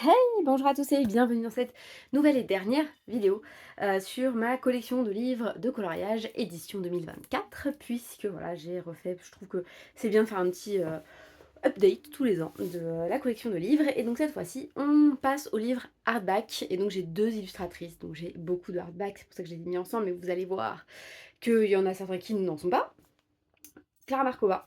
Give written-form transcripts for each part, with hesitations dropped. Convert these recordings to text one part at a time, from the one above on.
Hey, bonjour à tous et bienvenue dans cette nouvelle et dernière vidéo sur ma collection de livres de coloriage édition 2024 puisque voilà j'ai refait, je trouve que c'est bien de faire un petit update tous les ans de la collection de livres et donc cette fois-ci on passe au livre hardback et donc j'ai deux illustratrices, donc j'ai beaucoup de hardback, c'est pour ça que je les ai mis ensemble mais vous allez voir qu'il y en a certains qui n'en sont pas. Clara Markova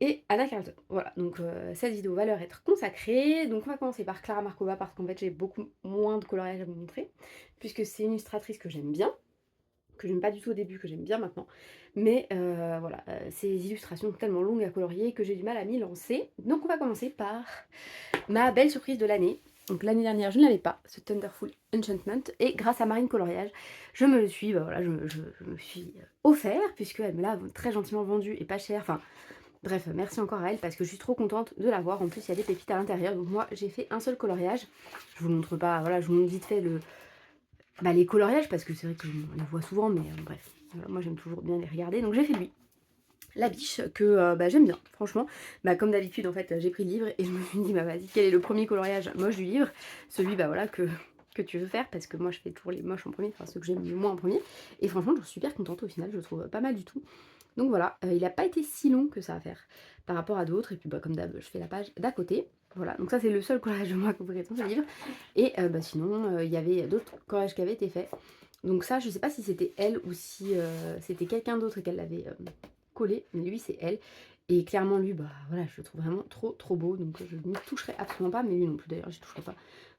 et Anna Carlton. Voilà, donc cette vidéo va leur être consacrée. Donc on va commencer par Clara Markova parce qu'en fait j'ai beaucoup moins de coloriage à vous montrer, puisque c'est une illustratrice que j'aime bien, que j'aime pas du tout au début, que j'aime bien maintenant. Mais voilà, ces illustrations sont tellement longues à colorier que j'ai du mal à m'y lancer. Donc on va commencer par ma belle surprise de l'année. Donc l'année dernière je ne l'avais pas, ce Thunderful Enchantment, et grâce à Marine Coloriage, je me le suis, bah voilà, je me suis offert, puisqu'elle me l'a très gentiment vendu et pas cher, enfin bref, merci encore à elle parce que je suis trop contente de l'avoir. En plus, il y a des pépites à l'intérieur. Donc moi, j'ai fait un seul coloriage. Je vous montre pas, voilà, je vous montre vite fait les coloriages parce que c'est vrai que on les voit souvent, mais bref. Voilà, moi, j'aime toujours bien les regarder. Donc j'ai fait lui. La biche que j'aime bien, franchement. Comme d'habitude, en fait, j'ai pris le livre et je me suis dit, bah vas-y, quel est le premier coloriage moche du livre? Celui, bah voilà, que tu veux faire parce que moi, je fais toujours les moches en premier, enfin ceux que j'aime le moins en premier. Et franchement, je suis super contente au final, je le trouve pas mal du tout. Donc voilà, il n'a pas été si long que ça à faire par rapport à d'autres. Et puis comme d'hab, je fais la page d'à côté. Voilà, donc ça c'est le seul collage de moi que vous verrez dans ce livre. Et sinon, il y avait d'autres collages qui avaient été faits. Donc ça, je sais pas si c'était elle ou si c'était quelqu'un d'autre qu'elle l'avait collé. Mais lui, c'est elle. Et clairement, lui, bah voilà, je le trouve vraiment trop trop beau. Donc je ne toucherai absolument pas. Mais lui non plus d'ailleurs, je ne toucherai pas.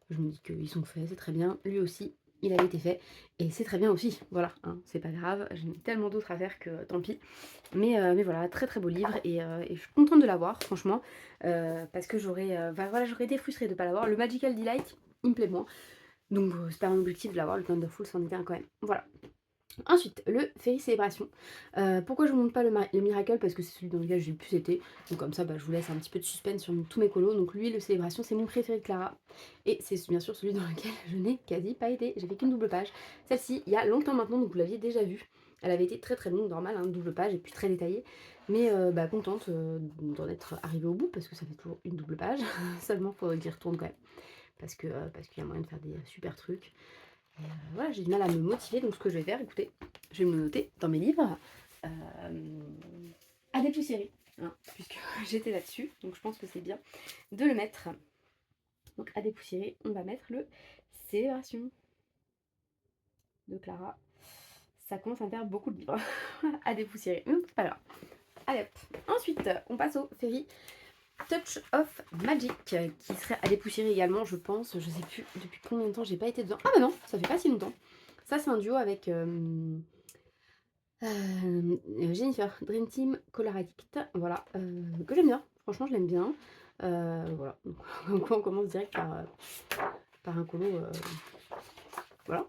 Je me dis qu'ils sont faits, c'est très bien. Lui aussi, il avait été fait. Et c'est très bien aussi. Voilà, hein, c'est pas grave. J'ai tellement d'autres à faire que tant pis. Mais voilà, très très beau livre et je suis contente de l'avoir, franchement, parce que j'aurais été frustrée de ne pas l'avoir. Le Magical Delight, il me plaît moins, donc c'est pas mon objectif de l'avoir. Le Wonderful, c'en était un quand même. Voilà. Ensuite, le Fairy Célébration. Pourquoi je ne vous montre pas le Miracle? Parce que c'est celui dans lequel j'ai le plus été. Donc comme ça, je vous laisse un petit peu de suspense sur tous mes colos. Donc lui, le Célébration, c'est mon préféré de Clara. Et c'est bien sûr celui dans lequel je n'ai quasi pas été. J'ai fait qu'une double page. Celle-ci, il y a longtemps maintenant, donc vous l'aviez déjà vue. Elle avait été très très longue, normal, hein, double page et puis très détaillée. Mais contente d'en être arrivée au bout parce que ça fait toujours une double page. Seulement, il faudrait que j'y retourne quand même. Parce qu'il y a moyen de faire des super trucs. Et voilà, j'ai du mal à me motiver, donc ce que je vais faire, écoutez, je vais me le noter dans mes livres euh, à dépoussiérer, hein, puisque j'étais là-dessus, donc je pense que c'est bien de le mettre. Donc à dépoussiérer, on va mettre le Célébration de Clara. Ça commence à me faire beaucoup de livres à dépoussiérer, mais c'est pas grave. Allez hop. Ensuite, on passe au Fairy Touch of Magic, qui serait à dépoussiérer également, je pense. Je sais plus depuis combien de temps j'ai pas été dedans. Ah bah non, ça fait pas si longtemps. Ça, c'est un duo avec Jennifer, Dream Team Color Addict, voilà, que j'aime bien. Franchement, je l'aime bien. Voilà, donc on commence direct par un colo, voilà,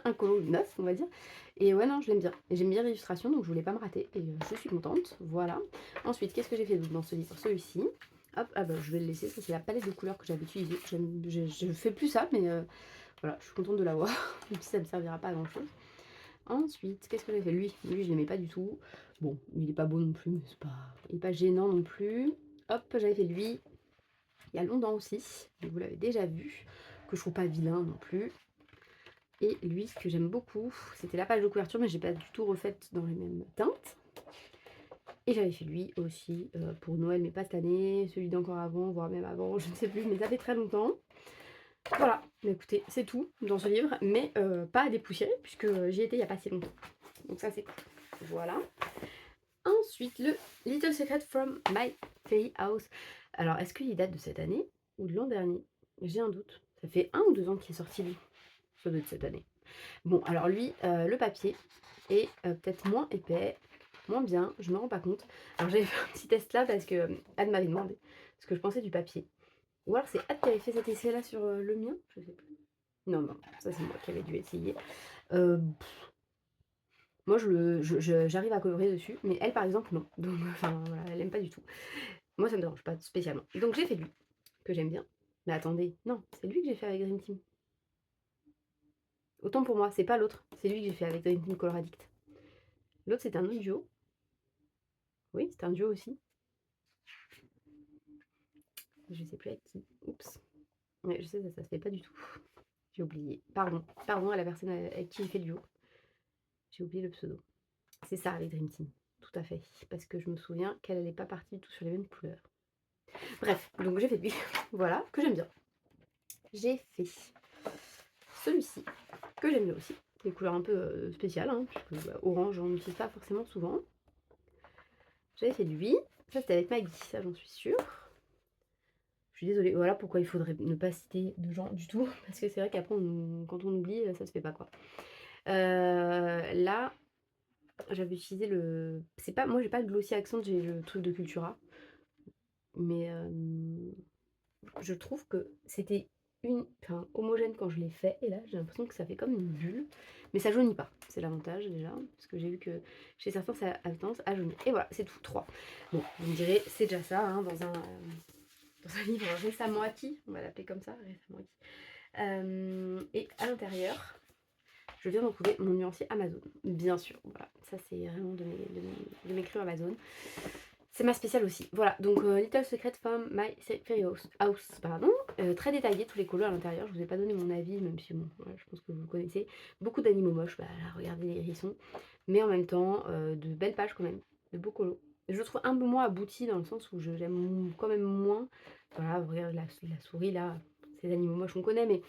un colo neuf, on va dire. Et ouais, non, je l'aime bien. Et j'aime bien l'illustration, donc je voulais pas me rater. Et je suis contente, voilà. Ensuite, qu'est-ce que j'ai fait d'autre dans ce livre? Celui-ci. Hop, ah bah je vais le laisser, ça c'est la palette de couleurs que j'avais utilisée. Je fais plus ça, mais voilà, je suis contente de l'avoir, même si ça ne me servira pas à grand chose. Ensuite, qu'est-ce que j'ai fait? Lui, je l'aimais pas du tout. Bon, il est pas beau non plus, mais il est pas gênant non plus. Hop, j'avais fait lui il y a longtemps aussi, mais vous l'avez déjà vu, que je trouve pas vilain non plus. Et lui, ce que j'aime beaucoup, c'était la page de couverture, mais j'ai pas du tout refaite dans les mêmes teintes. Et j'avais fait lui aussi pour Noël, mais pas cette année, celui d'encore avant, voire même avant, je ne sais plus, mais ça fait très longtemps. Voilà, mais écoutez, c'est tout dans ce livre, mais pas à dépoussiérer, puisque j'y étais il y a pas si longtemps. Donc ça c'est cool. Voilà. Ensuite, le Little Secret from My Fairy House. Alors, est-ce qu'il date de cette année ou de l'an dernier? J'ai un doute. Ça fait 1 ou 2 ans qu'il est sorti, lui. Ça doit être cette année. Bon, alors lui, le papier est peut-être moins épais, moins bien, je me rends pas compte. Alors, j'avais fait un petit test là parce que Anne m'avait demandé ce que je pensais du papier. Ou alors, c'est Anne qui avait fait cet essai-là sur le mien, je sais plus. Non, non, ça c'est moi qui avais dû essayer. Euh, Moi, j'arrive à colorer dessus, mais elle, par exemple, non. Donc, enfin, voilà, elle aime pas du tout. Moi, ça me dérange pas spécialement. Donc, j'ai fait lui, que j'aime bien. Mais attendez, non, c'est lui que j'ai fait avec Dream Team. Autant pour moi, c'est pas l'autre. C'est lui que j'ai fait avec Dream Team Color Addict. L'autre, c'est un autre duo. Oui, c'est un duo aussi. Je sais plus avec qui. Oups. Ouais, je sais, ça se fait pas du tout. J'ai oublié. Pardon à la personne avec qui j'ai fait le duo. J'ai oublié le pseudo. C'est ça, les Dream Team. Tout à fait. Parce que je me souviens qu'elle n'est pas partie du tout sur les mêmes couleurs. Bref, donc j'ai fait lui. Voilà, que j'aime bien. J'ai fait celui-ci, que j'aime bien aussi. Des couleurs un peu spéciales, hein, puisque orange, on n'utilise pas forcément souvent. J'avais fait lui. Ça, c'était avec Maggie, ça, j'en suis sûre. Je suis désolée, voilà pourquoi il faudrait ne pas citer de gens du tout, parce que c'est vrai qu'après, quand on oublie, ça se fait pas, quoi. Là, j'avais utilisé le... C'est pas... Moi, j'ai pas le Glossy Accent, j'ai le truc de Cultura. Mais je trouve que c'était homogène quand je l'ai fait. Et là, j'ai l'impression que ça fait comme une bulle. Mais ça jaunit pas. C'est l'avantage déjà. Parce que j'ai vu que chez certains, ça a tendance à jaunir. Et voilà, c'est tout. 3. Bon, vous me direz, c'est déjà ça, hein, dans un livre récemment acquis. On va l'appeler comme ça, récemment acquis. Et à l'intérieur, je viens de trouver mon nuancier Amazon. Bien sûr, voilà. Ça, c'est vraiment de mes crus Amazon. C'est ma spéciale aussi. Voilà, donc Little Secret from My Fairy House, pardon. Très détaillé, tous les couleurs à l'intérieur. Je vous ai pas donné mon avis, même si bon, voilà, je pense que vous le connaissez. Beaucoup d'animaux moches, bah, là, regardez les hérissons. Mais en même temps, de belles pages quand même, de beaux colos. Je le trouve un peu moins abouti dans le sens où j'aime quand même moins. Voilà, vous regardez la souris là, ces animaux moches on connaît, mais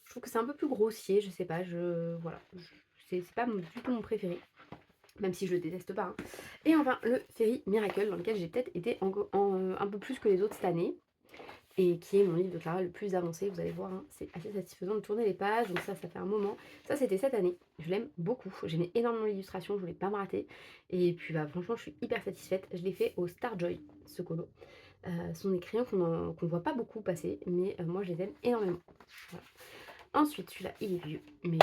je trouve que c'est un peu plus grossier, je sais pas, voilà. C'est pas du tout mon préféré. Même si je le déteste pas. Hein. Et enfin, le Fairy Miracle, dans lequel j'ai peut-être été un peu plus que les autres cette année. Et qui est mon livre de Clara le plus avancé, vous allez voir, hein, c'est assez satisfaisant de tourner les pages, donc ça fait un moment. Ça, c'était cette année, je l'aime beaucoup, j'aimais énormément l'illustration, je voulais pas me rater. Et puis, bah, franchement, je suis hyper satisfaite. Je l'ai fait au Starjoy, ce colo. Ce sont des crayons qu'on voit pas beaucoup passer, mais moi, je les aime énormément. Voilà. Ensuite, celui-là, il est vieux, mais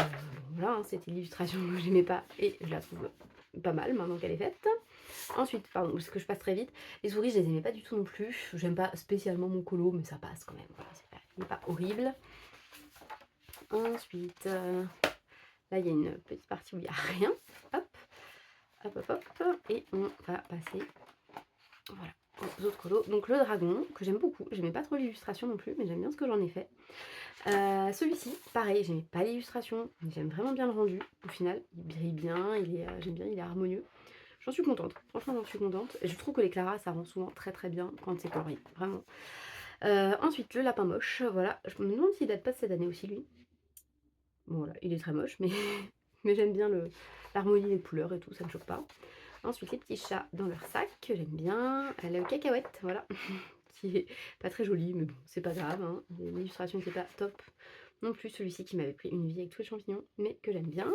voilà, hein, c'était l'illustration que j'aimais pas, et je la trouve pas mal maintenant qu'elle est faite. Ensuite, pardon, parce que je passe très vite, les souris, je les aimais pas du tout non plus. J'aime pas spécialement mon colo, mais ça passe quand même. Voilà, il n'est pas horrible. Ensuite, là, il y a une petite partie où il n'y a rien. Hop, hop, hop, hop. Et on va passer, voilà, aux autres colos. Donc, le dragon, que j'aime beaucoup. J'aimais pas trop l'illustration non plus, mais j'aime bien ce que j'en ai fait. Celui-ci, pareil, j'aimais pas l'illustration, mais j'aime vraiment bien le rendu. Au final, il brille bien, j'aime bien, il est harmonieux. J'en suis contente, franchement j'en suis contente. Et je trouve que les Clara, ça rend souvent très très bien quand c'est colorié, vraiment. Ensuite, le lapin moche, voilà. Je me demande s'il date pas de cette année aussi, lui. Bon, voilà, il est très moche, mais, mais j'aime bien l'harmonie des couleurs et tout, ça me choque pas. Ensuite, les petits chats dans leur sac, que j'aime bien. Le cacahuète, voilà, qui est pas très joli, mais bon, c'est pas grave. Hein. L'illustration n'était pas top non plus. Celui-ci qui m'avait pris une vie avec tous les champignons, mais que j'aime bien.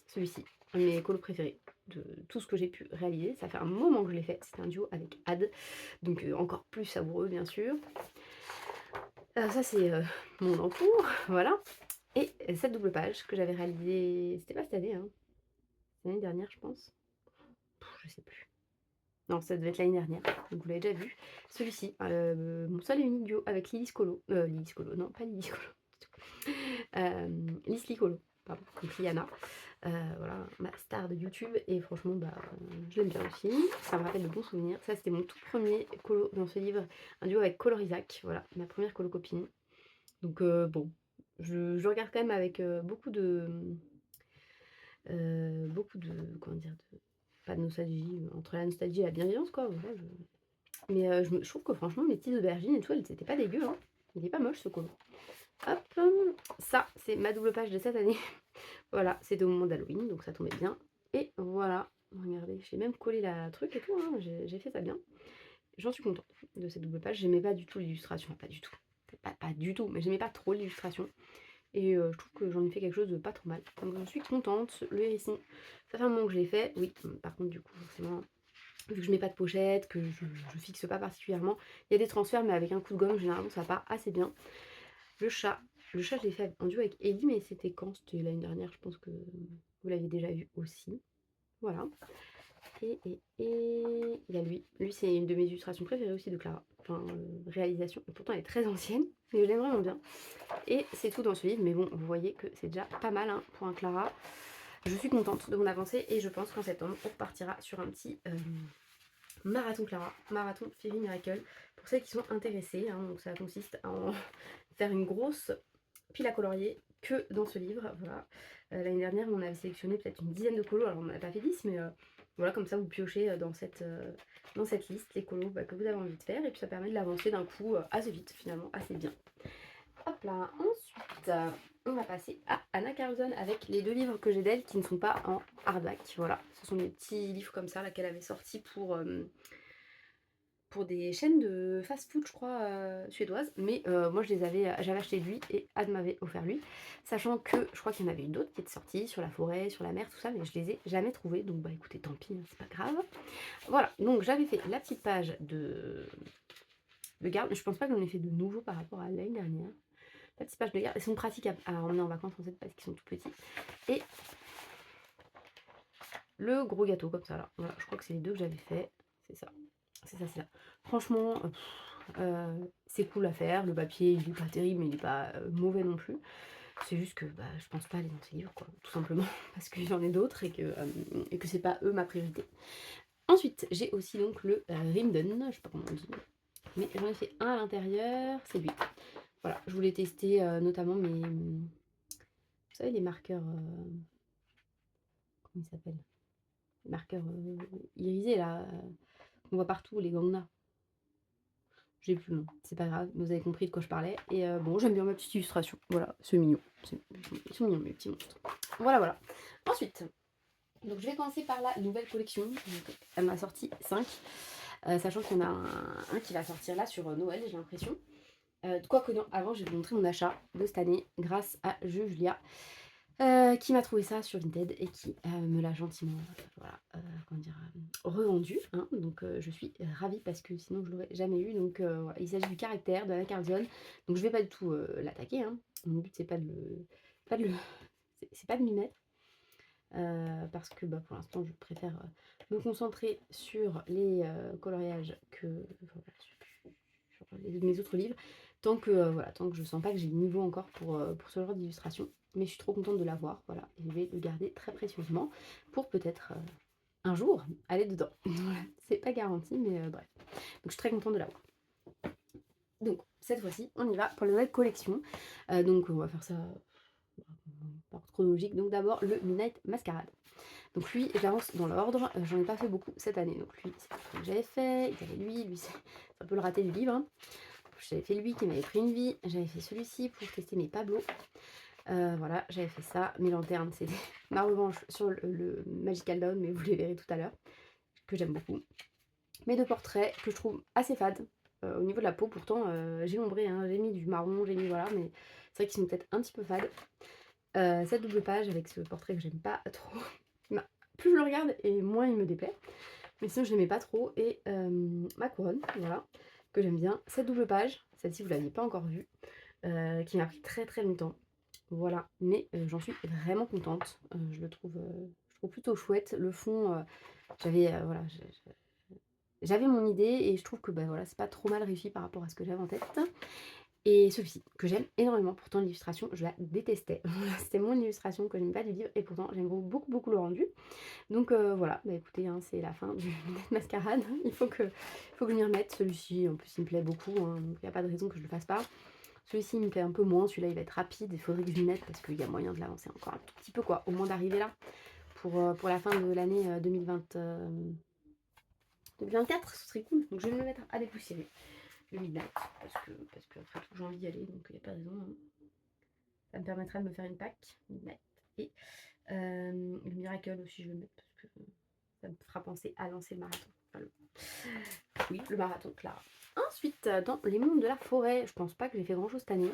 Celui-ci, un de mes colos préférés de tout ce que j'ai pu réaliser. Ça fait un moment que je l'ai fait. C'était un duo avec Ad, donc encore plus savoureux, bien sûr. Ça, c'est mon entour, voilà. Et cette double page que j'avais réalisée, c'était pas cette année, hein. L'année dernière, je pense. Je sais plus. Non, ça devait être l'année dernière, donc vous l'avez déjà vu. Celui-ci, mon seul et unique duo avec Lily Scolo. Lily Scolo, non, pas Lily Scolo. Lisly Colo, pardon, donc Liana. Voilà, ma star de YouTube. Et franchement, bah, je l'aime bien aussi. Ça me rappelle de bons souvenirs. Ça, c'était mon tout premier colo dans ce livre. Un duo avec Colorisac. Voilà, ma première colo copine. Donc, bon, je regarde quand même avec beaucoup de. Comment dire, pas de nostalgie, entre la nostalgie et la bienveillance, quoi. Voilà, mais je trouve que franchement, mes petites aubergines et tout, elles étaient pas dégueu, hein. Il est pas moche ce colo. Hop, ça, c'est ma double page de cette année. Voilà, c'était au moment d'Halloween, donc ça tombait bien. Et voilà, regardez, j'ai même collé la truc et tout, hein, j'ai fait ça bien. J'en suis contente de cette double page. J'aimais pas du tout l'illustration, pas du tout. Pas du tout, mais j'aimais pas trop l'illustration. Et je trouve que j'en ai fait quelque chose de pas trop mal. Donc j'en suis contente. Le hérisson, ça fait un moment que je l'ai fait. Oui, par contre, du coup, forcément, vu que je mets pas de pochette, que je fixe pas particulièrement, il y a des transferts, mais avec un coup de gomme, généralement, ça part assez bien. Le chat, je l'ai fait en duo avec Ellie, mais c'était quand? C'était l'année dernière, je pense que vous l'aviez déjà vu aussi. Voilà. Et il y a lui. Lui, c'est une de mes illustrations préférées aussi de Clara. Enfin, réalisation. Et pourtant, elle est très ancienne, mais je l'aime vraiment bien. Et c'est tout dans ce livre, mais bon, vous voyez que c'est déjà pas mal hein, pour un Clara. Je suis contente de mon avancée et je pense qu'en septembre, on repartira sur un petit marathon Clara, marathon Fairy Miracle, pour celles qui sont intéressées. Hein, donc ça consiste en faire une grosse pile à colorier que dans ce livre, voilà. L'année dernière, on avait sélectionné peut-être une dizaine de colos, alors on n'en a pas fait 10, mais voilà, comme ça vous piochez dans cette liste les colos que vous avez envie de faire, et puis ça permet de l'avancer d'un coup assez vite, finalement, assez bien. Hop là, ensuite, on va passer à Anna Carlson avec les 2 livres que j'ai d'elle qui ne sont pas en hardback, voilà. Ce sont des petits livres comme ça, là, qu'elle avait sortis pour des chaînes de fast-food, je crois, suédoises. Mais moi, j'avais acheté lui et Anne m'avait offert lui. Sachant que je crois qu'il y en avait eu d'autres qui étaient sortis sur la forêt, sur la mer, tout ça, mais je les ai jamais trouvés. Donc bah écoutez, tant pis, hein, c'est pas grave. Voilà, donc j'avais fait la petite page de garde. Je pense pas que j'en ai fait de nouveau par rapport à l'année dernière. La petite page de garde. Elles sont pratiques à emmener en vacances en fait parce qu'ils sont tout petits. Et le gros gâteau comme ça là. Voilà, je crois que c'est les 2 que j'avais fait. C'est ça. C'est ça, c'est ça. Franchement, c'est cool à faire. Le papier, il est pas terrible, mais il est pas mauvais non plus. C'est juste que bah, je pense pas aller dans ces livres, quoi. Tout simplement parce que j'en ai d'autres et que c'est pas eux ma priorité. Ensuite, j'ai aussi donc le Rimden, je sais pas comment on dit, mais j'en ai fait un à l'intérieur, c'est lui. Voilà, je voulais tester notamment vous savez, les marqueurs, comment ils s'appellent? Les marqueurs irisés là, qu'on voit partout, les Gangna. J'ai plus le nom, c'est pas grave, vous avez compris de quoi je parlais. Et bon, j'aime bien ma petite illustration. Voilà, c'est mignon. Ils sont mignons, mes petits monstres. Voilà, voilà. Ensuite, donc je vais commencer par la nouvelle collection. Donc, elle m'a sorti 5, sachant qu'il y en a un qui va sortir là sur Noël, j'ai l'impression. Quoique non, avant, je vais vous montrer mon achat de cette année grâce à Julia. Qui m'a trouvé ça sur Vinted et qui me l'a gentiment voilà, comment dire, revendu, hein. Donc je suis ravie parce que sinon je l'aurais jamais eu. Donc voilà, il s'agit du caractère de Anna Carlson. Donc je vais pas du tout l'attaquer, hein. Mon but c'est c'est pas de m'y mettre. Parce que bah, pour l'instant je préfère me concentrer sur les coloriages que voilà, sur mes autres livres, tant que voilà, tant que je sens pas que j'ai le niveau encore pour ce genre d'illustration. Mais je suis trop contente de l'avoir, voilà, et je vais le garder très précieusement pour peut-être un jour aller dedans. Voilà, c'est pas garanti, mais bref. Donc je suis très contente de l'avoir. Donc cette fois-ci, on y va pour la nouvelle collection. Donc on va faire ça par ordre chronologique. Donc d'abord le Midnight Masquerade. Donc lui, j'avance dans l'ordre, j'en ai pas fait beaucoup cette année. Donc lui, c'est ce que j'avais fait, il y avait lui c'est un peu le raté du livre, hein. J'avais fait lui qui m'avait pris une vie, j'avais fait celui-ci pour tester mes Pablo. Voilà, j'avais fait ça. Mes lanternes, c'était ma revanche sur le Magical Down, mais vous les verrez tout à l'heure, que j'aime beaucoup. Mes 2 portraits que je trouve assez fades au niveau de la peau, pourtant j'ai ombré, hein, j'ai mis du marron, j'ai mis voilà, mais c'est vrai qu'ils sont peut-être un petit peu fades. Cette double page avec ce portrait que j'aime pas trop, plus je le regarde et moins il me déplaît, mais sinon je l'aimais pas trop. Et ma couronne, voilà, que j'aime bien. Cette double page, celle-ci vous l'aviez pas encore vue, qui m'a pris très très longtemps. Voilà, mais j'en suis vraiment contente. Je trouve plutôt chouette. Le fond, voilà, j'avais mon idée et je trouve que bah, voilà, c'est pas trop mal réussi par rapport à ce que j'avais en tête. Et celui-ci, que j'aime énormément, pourtant l'illustration, je la détestais. Voilà, c'était mon illustration que j'aime pas du livre et pourtant j'aime beaucoup beaucoup le rendu. Donc voilà, bah écoutez, hein, c'est la fin du Mascarade. Il faut que je m'y remette. Celui-ci, en plus, il me plaît beaucoup, hein, donc il n'y a pas de raison que je le fasse pas. Celui-ci, il me plaît un peu moins. Celui-là, il va être rapide. Il faudrait que je m'y mette parce qu'il y a moyen de l'avancer encore un tout petit peu, quoi. Au moins d'arriver là pour la fin de l'année 2024, ce serait cool. Donc je vais me le mettre à dépoussiérer. Le Midnight, parce que après tout, j'ai envie d'y aller, donc il n'y a pas de raison, hein. Ça me permettra de me faire une pack Midnight. Et le Miracle aussi, je vais le mettre parce que ça me fera penser à lancer le marathon. Enfin, oui, le marathon, Clara. Ensuite, dans les mondes de la forêt, je pense pas que j'ai fait grand chose cette année.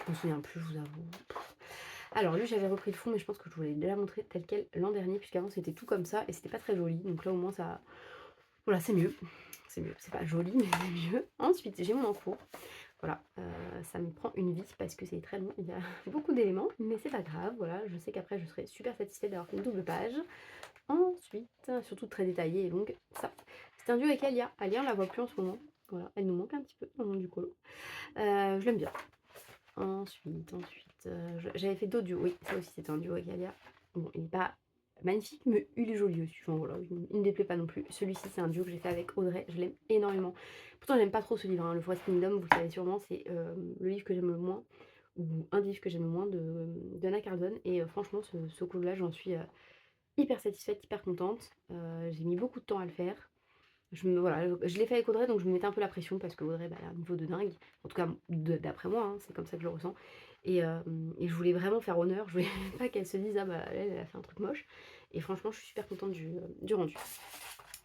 Je me souviens plus, je vous avoue. Alors lui, j'avais repris le fond, mais je pense que je vous l'ai déjà montré tel quel l'an dernier, puisqu'avant c'était tout comme ça et c'était pas très joli. Donc là au moins ça, voilà, c'est mieux. C'est mieux, c'est pas joli, mais c'est mieux. Ensuite, j'ai mon encours. Voilà, ça me prend une vie parce que c'est très long, il y a beaucoup d'éléments, mais c'est pas grave. Voilà, je sais qu'après je serai super satisfaite d'avoir fait une double page. Ensuite, surtout très détaillée et longue, ça. C'est un duo avec Alia. Alia, on la voit plus en ce moment. Voilà, elle nous manque un petit peu dans le monde du colo. Je l'aime bien. Ensuite, j'avais fait d'autres duos. Oui, ça aussi c'était un duo avec Alia. Bon, il n'est pas magnifique, mais il est joli aussi. Enfin voilà, il me déplaît pas non plus. Celui-ci, c'est un duo que j'ai fait avec Audrey, je l'aime énormément. Pourtant, j'aime pas trop ce livre, hein. Le Forest Kingdom, vous le savez sûrement, c'est le livre que j'aime le moins, ou un des livres que j'aime le moins d'Anna Cardone. Et franchement, ce coup-là, j'en suis hyper satisfaite, hyper contente. J'ai mis beaucoup de temps à le faire. Voilà, je l'ai fait avec Audrey, donc je me mettais un peu la pression parce que Audrey, bah, elle a un niveau de dingue. En tout cas, d'après moi, hein, c'est comme ça que je le ressens. Et je voulais vraiment faire honneur. Je voulais pas qu'elle se dise, ah bah elle a fait un truc moche. Et franchement, je suis super contente du rendu.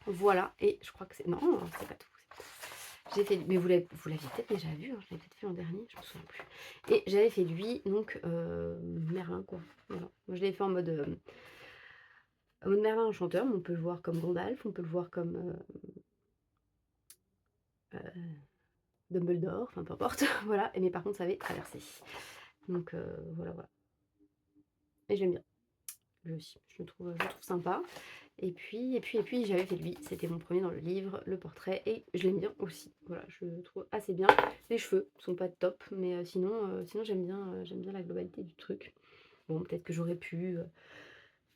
Voilà, et je crois que c'est. Non, c'est pas tout. J'ai fait. Mais vous l'aviez peut-être déjà vu, hein, je l'avais peut-être fait l'an dernier, je me souviens plus. Et j'avais fait lui, donc Merlin, quoi. Voilà. Moi, je l'avais fait en mode Merlin enchanteur, mais on peut le voir comme Gandalf, on peut le voir comme Dumbledore, enfin peu importe, voilà. Mais par contre, ça avait traversé. Donc voilà, voilà. Et j'aime bien. Lui aussi, je le trouve sympa. Et puis j'avais fait lui, c'était mon premier dans le livre, le portrait, et je l'aime bien aussi. Voilà, je le trouve assez bien. Les cheveux sont pas top, mais sinon j'aime bien la globalité du truc. Bon, peut-être que j'aurais pu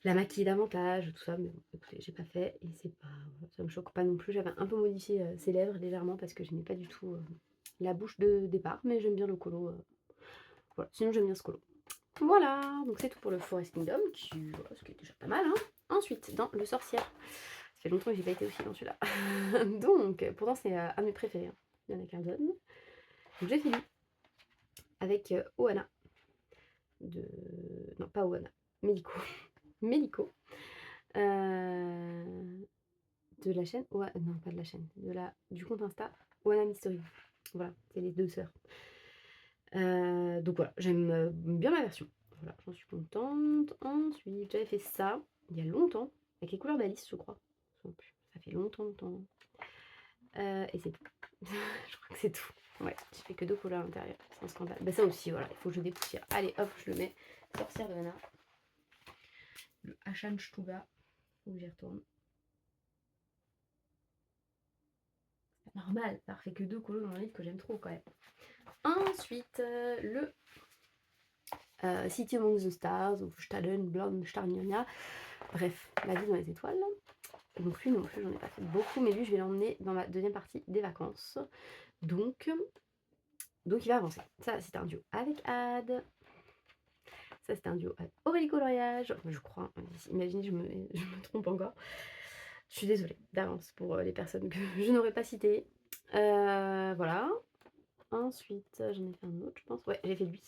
la maquiller davantage, tout ça, mais bon, écoutez, j'ai pas fait, et c'est pas, voilà, ça me choque pas non plus. J'avais un peu modifié ses lèvres légèrement parce que j'aimais pas du tout la bouche de départ, mais j'aime bien le colo. Voilà, sinon j'aime bien ce colo. Voilà, donc c'est tout pour le Forest Kingdom, voilà, ce qui est déjà pas mal, hein. Ensuite, dans le Sorcière. Ça fait longtemps que j'ai pas été aussi dans celui-là. Donc, pourtant c'est un de mes préférés, hein. Anna Cardone. Donc j'ai fini avec Oana. Non, pas Oana. Mélico. Mélico. De la chaîne. Non, pas de la chaîne. Du compte Insta. Oana Mystery. Voilà, c'est les deux sœurs. Donc voilà, j'aime bien ma version. Voilà, j'en suis contente. Ensuite, j'avais fait ça il y a longtemps, avec les couleurs d'Alice, je crois. Ça fait longtemps, longtemps. Et c'est tout. Je crois que c'est tout. Ouais, j'ai fait que 2 couleurs à l'intérieur. C'est un scandale. Bah ça aussi, voilà, il faut que je dépoussière. Allez, hop, je le mets. Sorcière de Anna. Le Hachan Stuga. Faut que j'y retourne. C'est normal, ça refait que 2 colos dans le livre que j'aime trop quand même. Ensuite, le City Among the Stars, ou Staden, Blonde, Starnia. Bref, la vie dans les étoiles. Donc lui non plus, j'en ai pas fait beaucoup, mais lui je vais l'emmener dans ma deuxième partie des vacances. Donc il va avancer. Ça c'est un duo avec Ad. Ça c'est un duo avec Aurélie Coloriage. Je crois, imaginez, je me trompe encore. Je suis désolée d'avance pour les personnes que je n'aurais pas citées. Voilà. Ensuite, j'en ai fait un autre, je pense. Ouais, j'ai fait lui.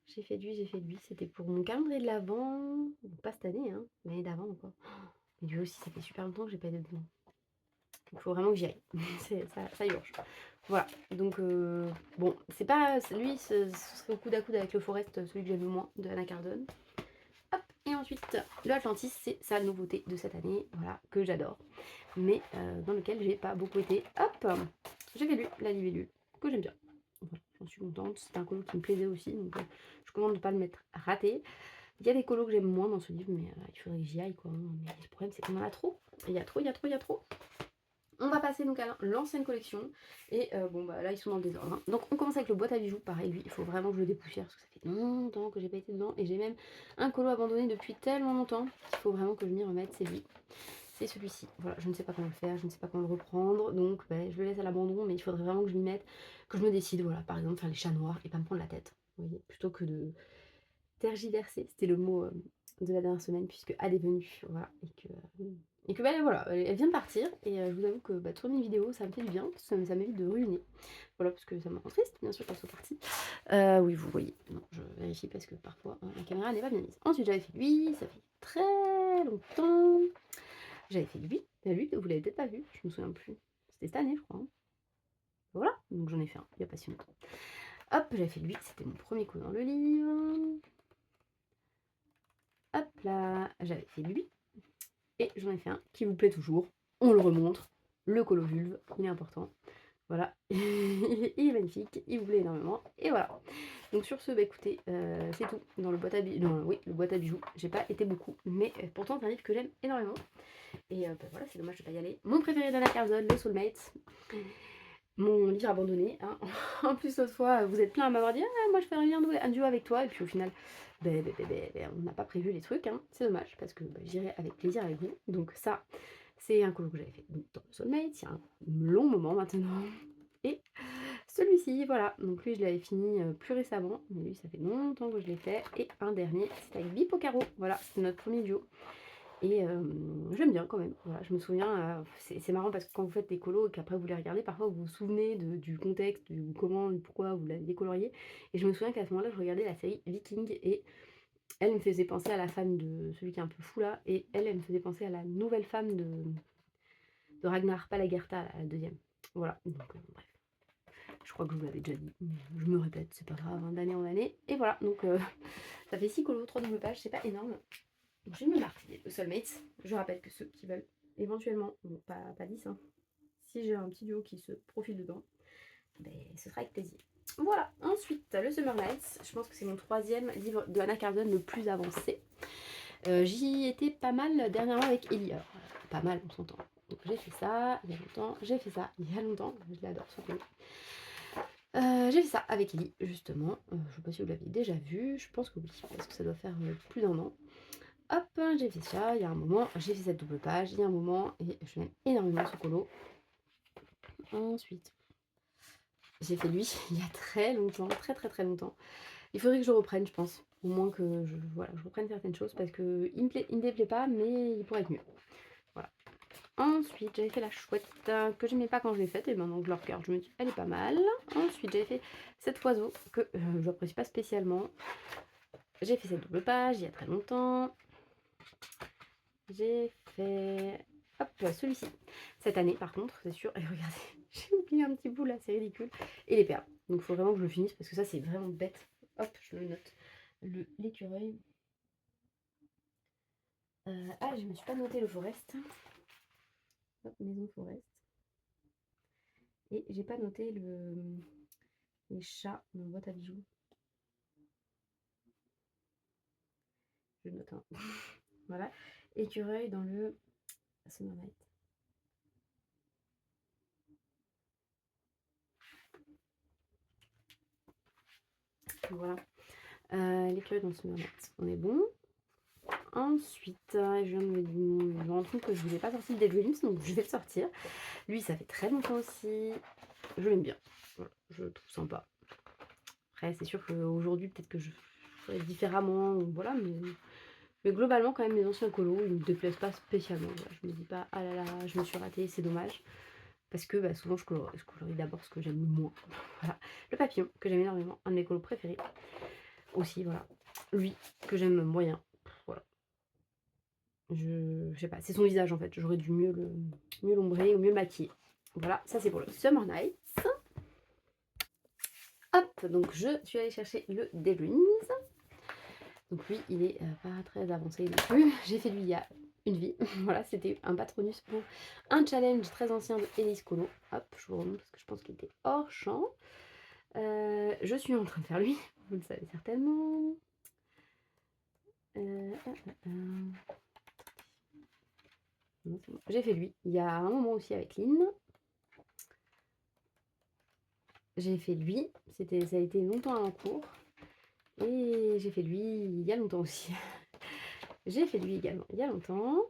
J'ai fait lui. C'était pour mon calendrier de l'Avent. Pas cette année, hein, mais d'avant encore. Mais lui aussi, ça fait super longtemps que j'ai pas été dedans. Il faut vraiment que j'y aille. Ça urge. Voilà. Donc, bon, c'est pas. Lui, ce serait au coude à coude avec le Forest, celui que j'aime le moins, de Anna Cardone. Hop. Et ensuite, le Atlantis, c'est sa nouveauté de cette année. Voilà, que j'adore. Mais dans lequel j'ai pas beaucoup été. Hop. J'ai fait lui, la libellule, que j'aime bien. Voilà, j'en suis contente. C'est un colo qui me plaisait aussi. Donc, je commande de ne pas le mettre raté. Il y a des colos que j'aime moins dans ce livre, mais il faudrait que j'y aille, quoi. Mais le problème, c'est qu'on en a trop. Il y a trop. On va passer donc à l'ancienne collection. Et bon, bah là, ils sont dans le désordre, hein. Donc, on commence avec le boîte à bijoux. Pareil, lui, il faut vraiment que je le dépoussière parce que ça fait longtemps que j'ai pas été dedans. Et j'ai même un colo abandonné depuis tellement longtemps qu'il faut vraiment que je m'y remette. C'est lui. C'est celui-ci. Voilà, je ne sais pas comment le faire, je ne sais pas comment le reprendre. Donc, bah, je le laisse à l'abandon, mais il faudrait vraiment que je m'y mette, que je me décide. Voilà, par exemple, faire les chats noirs et pas me prendre la tête. Vous voyez, plutôt que de tergiverser. C'était le mot de la dernière semaine, puisque Ad est venue. Voilà, et que bah, voilà, elle vient de partir, et je vous avoue que tourner une vidéo, ça me fait du bien, parce que ça m'évite de ruiner. Voilà, parce que ça me rend triste, bien sûr, qu'elle soit partie. Oui, vous voyez, non, je vérifie parce que parfois, la caméra n'est pas bien mise. Ensuite, j'avais fait lui, ça fait très longtemps. J'avais fait lui, vous l'avez peut-être pas vu, je me souviens plus. C'était cette année, je crois, hein. Voilà, donc j'en ai fait un, il n'y a pas si longtemps. Hop, j'avais fait lui, c'était mon premier coup dans le livre. Hop là, j'avais fait lui. Et j'en ai fait un qui vous plaît toujours. On le remontre. Le colo vulve, il est important. Voilà, il est magnifique, il vous plaît énormément. Et voilà. Donc sur ce, bah écoutez, c'est tout dans le boîte à bijoux. Non, oui, le boîte à bijoux. J'ai pas été beaucoup, mais pourtant c'est un livre que j'aime énormément. Et voilà, c'est dommage de pas y aller. Mon préféré d'Anna Cardone, le Soulmate. mon livre abandonné, hein. En plus, l'autre fois, vous êtes plein à m'avoir dit: «Ah, moi je fais un duo avec toi» et puis au final, on n'a pas prévu les trucs, hein. C'est dommage parce que, j'irai avec plaisir avec vous. Donc ça, c'est un colo que j'avais fait donc dans Soulmates, il y a un long moment maintenant et celui-ci, voilà, donc lui je l'avais fini, plus récemment, mais lui ça fait longtemps que je l'ai fait et un dernier, c'était avec Bip au carreau. Voilà, c'était notre premier duo. Et j'aime bien quand même. Voilà, je me souviens, c'est marrant parce que quand vous faites des colos et qu'après vous les regardez, parfois vous vous souvenez du contexte, du comment, du pourquoi vous l'aviez colorié. Et je me souviens qu'à ce moment-là, je regardais la série Vikings et elle me faisait penser à la femme de celui qui est un peu fou là, et elle me faisait penser à la nouvelle femme de Ragnar, pas Lagertha, la deuxième. Voilà, donc bref. Je crois que je vous l'avais déjà dit, mais je me répète, c'est pas grave, hein, d'année en année. Et voilà, donc ça fait 6 colos, 3 double pages, c'est pas énorme. Je vais me marquer le Soulmates. Je rappelle que ceux qui veulent éventuellement, bon, pas 10, hein, si j'ai un petit duo qui se profile dedans, ce sera avec plaisir. Voilà, ensuite le Summer Nights, je pense que c'est mon 3e livre de Hannah Cardon le plus avancé. J'y étais pas mal dernièrement avec Ellie. Alors, pas mal, on s'entend. Donc j'ai fait ça il y a longtemps, j'ai fait ça il y a longtemps, je l'adore ce film. J'ai fait ça avec Ellie, justement. Je sais pas si vous l'aviez déjà vu, je pense que oui, parce que ça doit faire plus d'1 an. Hop, j'ai fait ça, il y a un moment, j'ai fait cette double page, il y a un moment, et je m'aime énormément ce colo. Ensuite, j'ai fait lui il y a très longtemps, très longtemps. Il faudrait que je reprenne, je pense. Au moins que je reprenne certaines choses parce que il me déplaît pas, mais il pourrait être mieux. Voilà. Ensuite, j'avais fait la chouette que j'aimais pas quand je l'ai faite, et maintenant que je la regarde, je me dis elle est pas mal. Ensuite, j'avais fait cet oiseau que j'apprécie pas spécialement. J'ai fait cette double page il y a très longtemps. J'ai fait hop, celui-ci cette année par contre, c'est sûr. Et regardez, j'ai oublié un petit bout là, c'est ridicule. Et les perles. Donc il faut vraiment que je le finisse parce que ça c'est vraiment bête. Hop, je le note. L'écureuil. Je me suis pas noté le forest. Hop, maison forest. Et j'ai pas noté les chats dans boîte à bijoux. Je note un. Voilà. Écureuil dans le Summer Night. Voilà. L'écureuil dans le Summer Night. On est bon. Ensuite, je viens de me rendre compte que je ne vous ai pas sorti le Daydreams, donc je vais le sortir. Lui, ça fait très longtemps aussi. Je l'aime bien. Voilà, je le trouve sympa. Après, c'est sûr qu'aujourd'hui, peut-être que je ferais différemment, voilà, mais globalement, quand même, mes anciens colos, ils ne me déplaisent pas spécialement. Voilà, je me dis pas, ah là là, je me suis ratée, c'est dommage. Parce que souvent, je colorie d'abord ce que j'aime le moins. Voilà. Le papillon, que j'aime énormément, un de mes colos préférés. Aussi, voilà. Lui, que j'aime moyen. Voilà. Je sais pas, c'est son visage en fait. J'aurais dû mieux l'ombrer ou mieux le maquiller. Voilà, ça c'est pour le Summer Nights. Hop, donc je suis allée chercher le Daydreams. Donc lui, il est pas très avancé non plus. J'ai fait lui il y a une vie. Voilà, c'était un patronus pour un challenge très ancien de Elise Colo. Hop, je vous remonte parce que je pense qu'il était hors champ. Je suis en train de faire lui, vous le savez certainement. J'ai fait lui il y a un moment aussi avec Lynn. J'ai fait lui, ça a été longtemps en cours. Et j'ai fait lui il y a longtemps aussi. J'ai fait lui également il y a longtemps.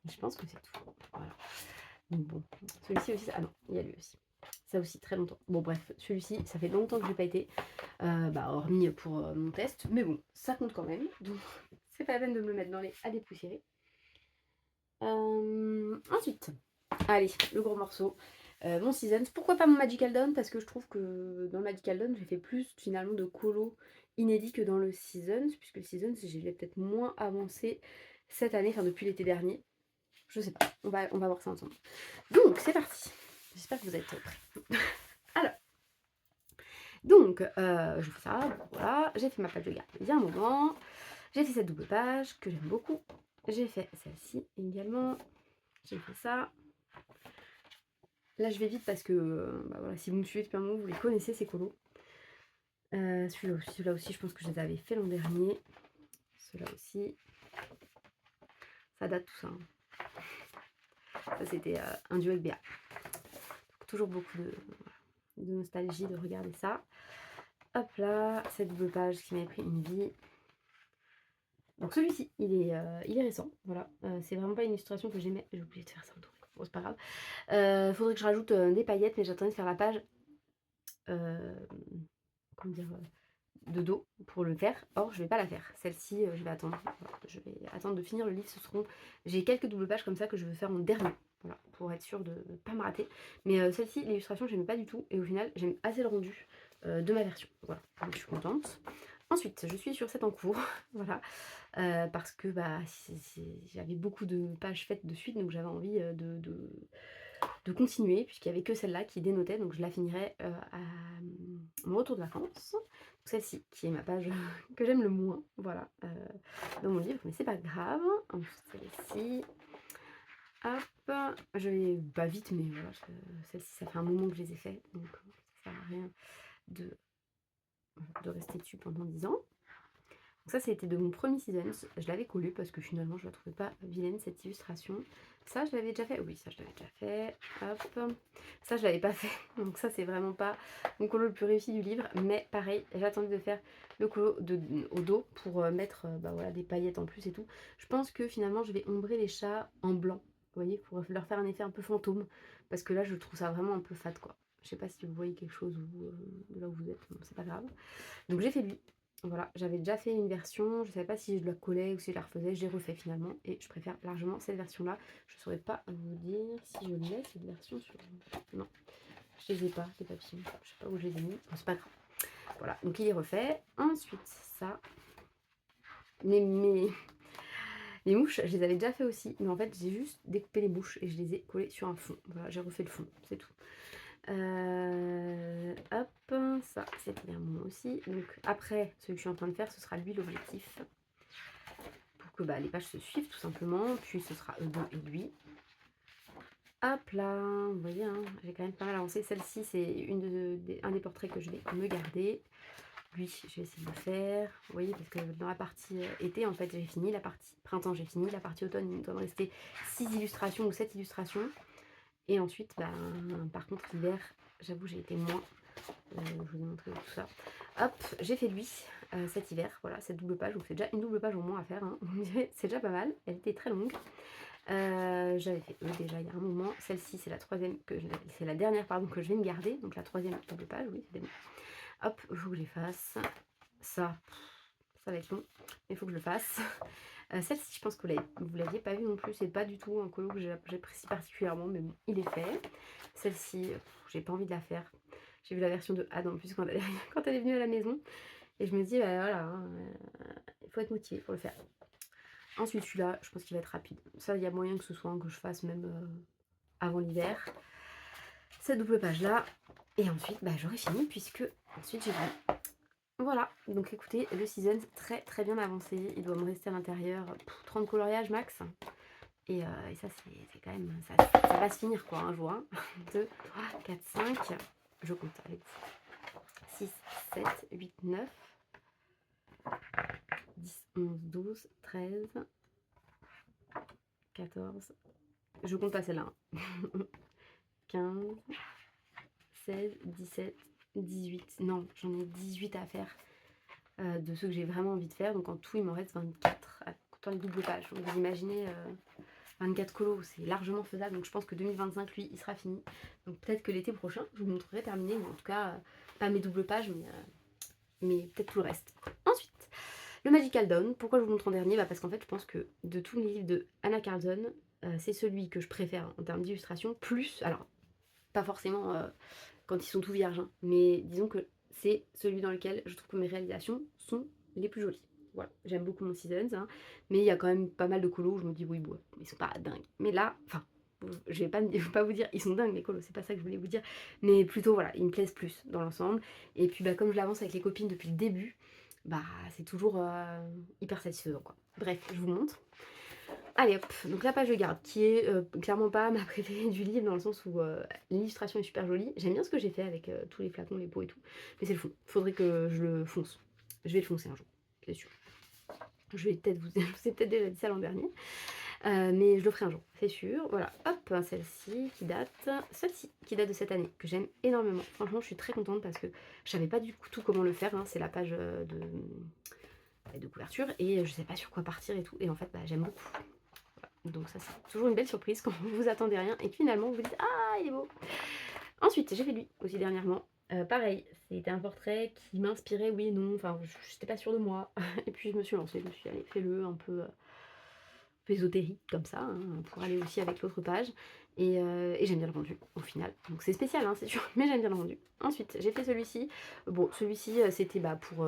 Je pense que c'est tout. Voilà. Donc bon, celui-ci aussi, ah non, il y a lui aussi. Ça aussi, très longtemps. Bon bref, celui-ci, ça fait longtemps que je n'ai pas été, hormis pour mon test. Mais bon, ça compte quand même. Donc c'est pas la peine de me le mettre à dépoussiérer. Ensuite, allez, le gros morceau. Mon Seasons. Pourquoi pas mon Magical Dawn? Parce que je trouve que dans le Magical Dawn, j'ai fait plus finalement de colos inédits que dans le Seasons, puisque le Seasons, j'ai peut-être moins avancé cette année, enfin depuis l'été dernier. Je sais pas, on va voir ça ensemble. Donc, c'est parti. J'espère que vous êtes prêts. Alors, donc, je fais ça, voilà. J'ai fait ma page de garde il y a un moment. J'ai fait cette double page que j'aime beaucoup. J'ai fait celle-ci également. J'ai fait ça. Là, je vais vite parce que voilà, si vous me suivez depuis un moment, vous les connaissez, ces colos. Celui-là aussi, je pense que je les avais fait l'an dernier. Ceux-là aussi. Ça date tout ça. Hein. Ça, c'était un duo avec Béa. toujours beaucoup de nostalgie de regarder ça. Hop là, cette double page qui m'avait pris une vie. Donc celui-ci, il est récent, voilà. C'est vraiment pas une illustration que j'aimais. J'ai oublié de faire ça en doré. Bon, c'est pas grave. Faudrait que je rajoute des paillettes, mais j'attendais de faire la page, comment dire, de dos pour le faire. Or, je vais pas la faire. Celle-ci, je vais attendre. Voilà, je vais attendre de finir le livre. J'ai quelques doubles pages comme ça que je veux faire en dernier. Voilà, pour être sûre de ne pas me rater. Mais celle-ci, l'illustration, j'aimais pas du tout. Et au final, j'aime assez le rendu de ma version. Voilà, donc je suis contente. Ensuite, je suis sur cette en cours. Voilà. Parce que bah, j'avais beaucoup de pages faites de suite, donc j'avais envie de continuer, puisqu'il n'y avait que celle-là qui dénotait, donc je la finirai à mon retour de vacances. Celle-ci, qui est ma page que j'aime le moins, voilà, dans mon livre, mais c'est pas grave. Ensuite, celle-ci. Hop, je vais pas vite, mais voilà, celle-ci, ça fait un moment que je les ai fait, donc ça sert à rien de rester dessus pendant 10 ans. Donc ça, c'était de mon premier Seasons. Je l'avais collé parce que finalement, je la trouvais pas vilaine, cette illustration. Ça, je l'avais déjà fait. Oui, ça, je l'avais déjà fait. Hop. Ça, je l'avais pas fait. Donc ça, c'est vraiment pas mon colo le plus réussi du livre. Mais pareil, j'attendais de faire le colo au dos pour mettre bah, voilà, des paillettes en plus et tout. Je pense que finalement, je vais ombrer les chats en blanc. Vous voyez, pour leur faire un effet un peu fantôme. Parce que là, je trouve ça vraiment un peu fade, quoi. Je sais pas si vous voyez quelque chose de là où vous êtes. Bon, c'est pas grave. Donc j'ai fait lui. Voilà, j'avais déjà fait une version, je ne savais pas si je la collais ou si je la refaisais, j'ai refait finalement et je préfère largement cette version-là. Je ne saurais pas vous dire si je l'ai cette version sur... Non, je les ai pas, les papillons, je ne sais pas où je les ai mis, bon, c'est pas grave. Voilà, donc il est refait. Ensuite, ça, les mouches, je les avais déjà fait aussi, mais en fait j'ai juste découpé les mouches et je les ai collées sur un fond. Voilà, j'ai refait le fond, c'est tout. Hop, ça c'est bien moi aussi. Donc après, ce que je suis en train de faire, ce sera lui l'objectif. Pour que bah, les pages se suivent tout simplement. Puis ce sera eux deux et lui. Hop là, vous voyez, hein, j'ai quand même pas mal avancé. Celle-ci, c'est un des portraits que je vais me garder. Lui, je vais essayer de le faire. Vous voyez, parce que dans la partie été, en fait, j'ai fini. La partie printemps, j'ai fini. La partie automne, il doit me rester 6 illustrations ou 7 illustrations. Et ensuite, bah, par contre, l'hiver, j'avoue, j'ai été moins. Je vous ai montré tout ça. Hop, j'ai fait lui cet hiver. Voilà, cette double page. Donc, c'est déjà une double page en moins à faire. Hein. C'est déjà pas mal. Elle était très longue. J'avais fait eux déjà il y a un moment. Celle-ci, c'est la troisième c'est la dernière pardon que je vais me garder. Donc, la troisième double page. Oui, c'est bon. Hop, il faut que je les fasse. Ça va être long. Mais il faut que je le fasse. Celle-ci, je pense que vous l'aviez pas vu non plus. C'est pas du tout un colo que j'apprécie particulièrement, mais bon, il est fait. Celle-ci, j'ai pas envie de la faire. J'ai vu la version de Ad en plus quand elle est venue à la maison. Et je me dis, bah voilà, hein, il faut être motivé pour le faire. Ensuite, celui-là, je pense qu'il va être rapide. Ça, il y a moyen que ce soit un que je fasse même avant l'hiver. Cette double page-là. Et ensuite, bah, j'aurai fini puisque ensuite j'ai vu. Voilà, donc écoutez, le season très très bien avancé. Il doit me rester à l'intérieur 30 coloriages max. Et ça, c'est quand même. Ça va se finir quoi, un jour. 1, 2, 3, 4, 5. Je compte avec vous. 6, 7, 8, 9, 10, 11, 12, 13, 14. Je compte pas celle-là. 15, 16, 17, 18. Non, j'en ai 18 à faire. De ceux que j'ai vraiment envie de faire. Donc en tout, il m'en reste 24. Comptant les doubles pages. Donc vous imaginez 24 colos, c'est largement faisable. Donc je pense que 2025, lui, il sera fini. Donc peut-être que l'été prochain, je vous montrerai terminé. Ou en tout cas, pas mes doubles pages, mais peut-être tout le reste. Ensuite, le Magical Dawn. Pourquoi je vous montre en dernier? Parce qu'en fait, je pense que de tous les livres de Anna Carlson, c'est celui que je préfère en termes d'illustration. Plus, alors, pas forcément quand ils sont tout vierges, hein, mais disons que c'est celui dans lequel je trouve que mes réalisations sont les plus jolies. Voilà, j'aime beaucoup mon Seasons, hein, mais il y a quand même pas mal de colos où je me dis oui, bon, ils sont pas dingues. Mais là, enfin, je vais pas vous dire ils sont dingues les colos, c'est pas ça que je voulais vous dire, mais plutôt voilà, ils me plaisent plus dans l'ensemble. Et puis bah, comme je l'avance avec les copines depuis le début, bah c'est toujours hyper satisfaisant quoi. Bref, je vous montre. Allez hop, donc la page de garde qui est clairement pas ma préférée du livre dans le sens où l'illustration est super jolie. J'aime bien ce que j'ai fait avec tous les flacons, les pots et tout, mais c'est le fond. Faudrait que je le fonce. Je vais le foncer un jour, c'est sûr. Je vais peut-être vous ai peut-être déjà dit ça l'an dernier. Mais je le ferai un jour, c'est sûr. Voilà, hop, celle-ci qui date de cette année, que j'aime énormément. Franchement, je suis très contente parce que je savais pas du tout comment le faire, hein. C'est la page, de couverture et je sais pas sur quoi partir et tout et en fait, bah, j'aime beaucoup. Donc ça, c'est toujours une belle surprise quand vous attendez rien et que finalement vous vous dites: «Ah, il est beau!» Ensuite, j'ai fait lui aussi dernièrement. Pareil, c'était un portrait qui m'inspirait, oui et non, enfin, j'étais pas sûre de moi et puis je me suis lancée, je me suis dit: «Allez, fais-le», un peu ésotérique comme ça, hein, pour aller aussi avec l'autre page et j'aime bien le rendu au final. Donc c'est spécial, hein, c'est sûr, mais j'aime bien le rendu. Ensuite, j'ai fait celui-ci. Bon, celui-ci, c'était, bah, pour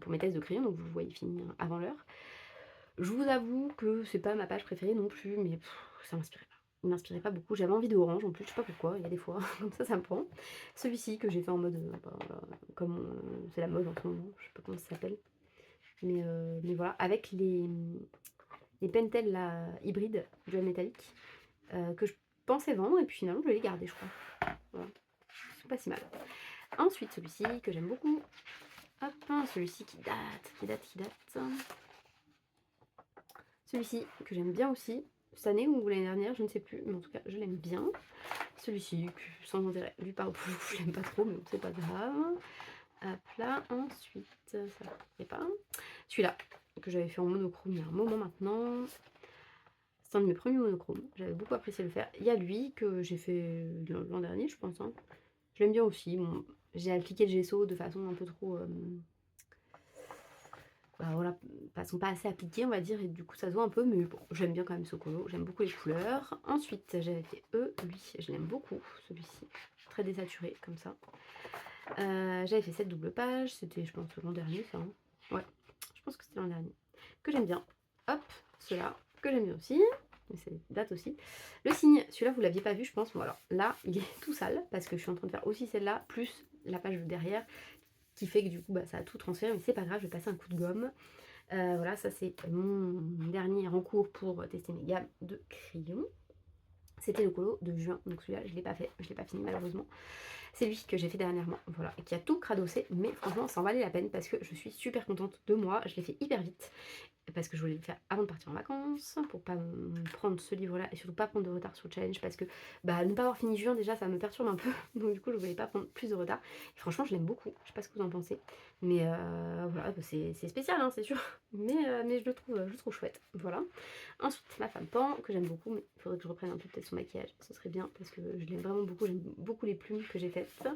mes tests de crayon, donc vous le voyez finir avant l'heure. Je vous avoue que c'est pas ma page préférée non plus, mais ça m'inspirait pas. Il m'inspirait pas beaucoup. J'avais envie d'orange en plus, je sais pas pourquoi, il y a des fois, comme ça me prend. Celui-ci que j'ai fait en mode, bah, voilà, comme c'est la mode en ce moment, je sais pas comment ça s'appelle. Mais voilà, avec les Pentel là, hybrides, dual métallique, que je pensais vendre et puis finalement je vais les garder je crois. Voilà, ils sont pas si mal. Ensuite celui-ci que j'aime beaucoup, hop, celui-ci qui date. Celui-ci que j'aime bien aussi, cette année ou l'année dernière, je ne sais plus, mais en tout cas je l'aime bien. Celui-ci, sans intérêt, lui par je l'aime pas trop, mais bon, c'est pas grave. Hop là, ensuite, ça ne pas. Celui-là, que j'avais fait en monochrome il y a un moment maintenant. C'est un de mes premiers monochromes, j'avais beaucoup apprécié le faire. Il y a lui que j'ai fait l'an dernier, je pense, hein. Je l'aime bien aussi. Bon, j'ai appliqué le gesso de façon un peu trop, bah voilà, façon pas assez appliquée, on va dire, et du coup ça se voit un peu, mais bon, j'aime bien quand même ce colo, j'aime beaucoup les couleurs. Ensuite, j'avais fait lui, je l'aime beaucoup, celui-ci, très désaturé comme ça. J'avais fait cette double page, c'était, je pense, l'an dernier, ça, hein. Ouais, je pense que c'était l'an dernier. Que j'aime bien. Hop, ceux-là, que j'aime bien aussi. Mais c'est date aussi. Le signe, celui-là, vous l'aviez pas vu, je pense. Bon, alors là, il est tout sale parce que je suis en train de faire aussi celle-là, plus la page derrière, qui fait que du coup, bah, ça a tout transféré. Mais c'est pas grave, je vais passer un coup de gomme. Voilà, ça c'est mon dernier en cours pour tester mes gammes de crayons. C'était le colo de juin, donc celui-là je l'ai pas fait, je l'ai pas fini malheureusement. C'est lui que j'ai fait dernièrement, voilà, et qui a tout cradossé, mais franchement ça en valait la peine parce que je suis super contente de moi, je l'ai fait hyper vite. Parce que je voulais le faire avant de partir en vacances, pour pas me prendre ce livre-là et surtout pas prendre de retard sur le challenge parce que bah, ne pas avoir fini juin déjà ça me perturbe un peu, donc du coup je voulais pas prendre plus de retard. Et franchement je l'aime beaucoup, je sais pas ce que vous en pensez, mais voilà, bah, c'est spécial hein, c'est sûr, mais je le trouve chouette, voilà. Ensuite ma femme pan, que j'aime beaucoup, mais il faudrait que je reprenne un peu peut-être son maquillage, ce serait bien parce que je l'aime vraiment beaucoup, j'aime beaucoup les plumes que j'ai faites.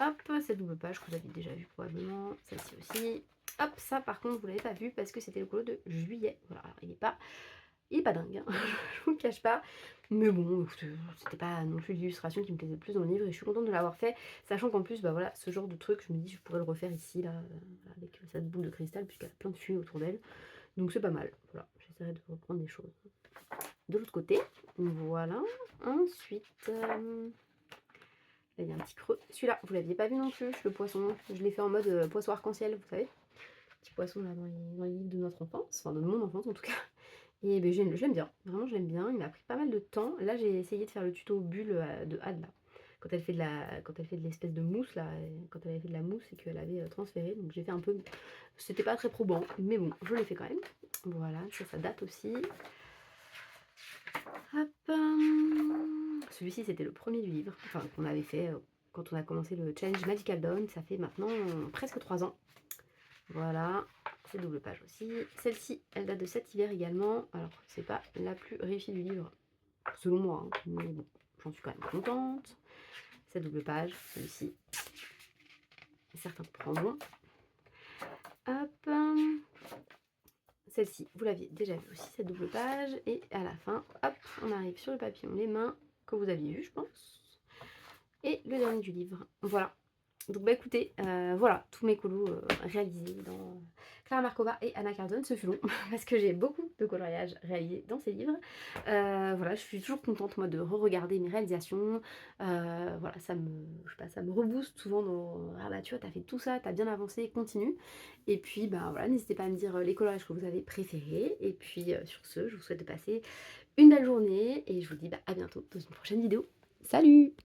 Hop, cette double page que vous avez déjà vu probablement, celle-ci aussi. Hop, ça par contre vous l'avez pas vu parce que c'était le colo de juillet. Voilà, alors il est pas dingue, hein, je vous le cache pas. Mais bon, c'était pas non plus l'illustration qui me plaisait le plus dans le livre et je suis contente de l'avoir fait, sachant qu'en plus, bah voilà, ce genre de truc, je me dis je pourrais le refaire ici, là, avec cette boule de cristal, puisqu'elle a plein de fumée autour d'elle. Donc c'est pas mal, voilà, j'essaierai de reprendre des choses. De l'autre côté, voilà. Ensuite, là, il y a un petit creux. Celui-là, vous l'aviez pas vu non plus, le poisson. Je l'ai fait en mode poisson arc-en-ciel, vous savez. Petit poisson là dans les livres de notre enfance, enfin de mon enfance en tout cas. Et ben, je l'aime bien, vraiment je l'aime bien. Il m'a pris pas mal de temps. Là, j'ai essayé de faire le tuto bulle de Had là. Quand elle fait de l'espèce de mousse là, quand elle avait fait de la mousse et qu'elle avait transféré. Donc j'ai fait un peu. C'était pas très probant, mais bon, je l'ai fait quand même. Voilà, ça date aussi. Hop. Celui-ci, c'était le premier du livre, enfin qu'on avait fait quand on a commencé le challenge Magical Dawn. Ça fait maintenant presque 3 ans. Voilà, c'est double page aussi. Celle-ci, elle date de cet hiver également. Alors, c'est pas la plus réussie du livre, selon moi, hein, mais bon, j'en suis quand même contente. Cette double page, celui-ci, certains prendront. Hop. Celle-ci, vous l'aviez déjà vu aussi, cette double page. Et à la fin, hop, on arrive sur le papillon, les mains, que vous aviez vu, je pense. Et le dernier du livre. Voilà. Donc bah écoutez, voilà, tous mes colos réalisés dans Clara Markova et Anna Cardone. Ce fut long, parce que j'ai beaucoup de coloriage réalisés dans ces livres. Voilà, je suis toujours contente moi de re-regarder mes réalisations. Voilà, je sais pas, ça me rebooste souvent dans ah bah tu vois, t'as fait tout ça, t'as bien avancé, continue. Et puis bah voilà, n'hésitez pas à me dire les coloriages que vous avez préférés. Et puis sur ce, je vous souhaite de passer une belle journée et je vous dis bah à bientôt dans une prochaine vidéo. Salut!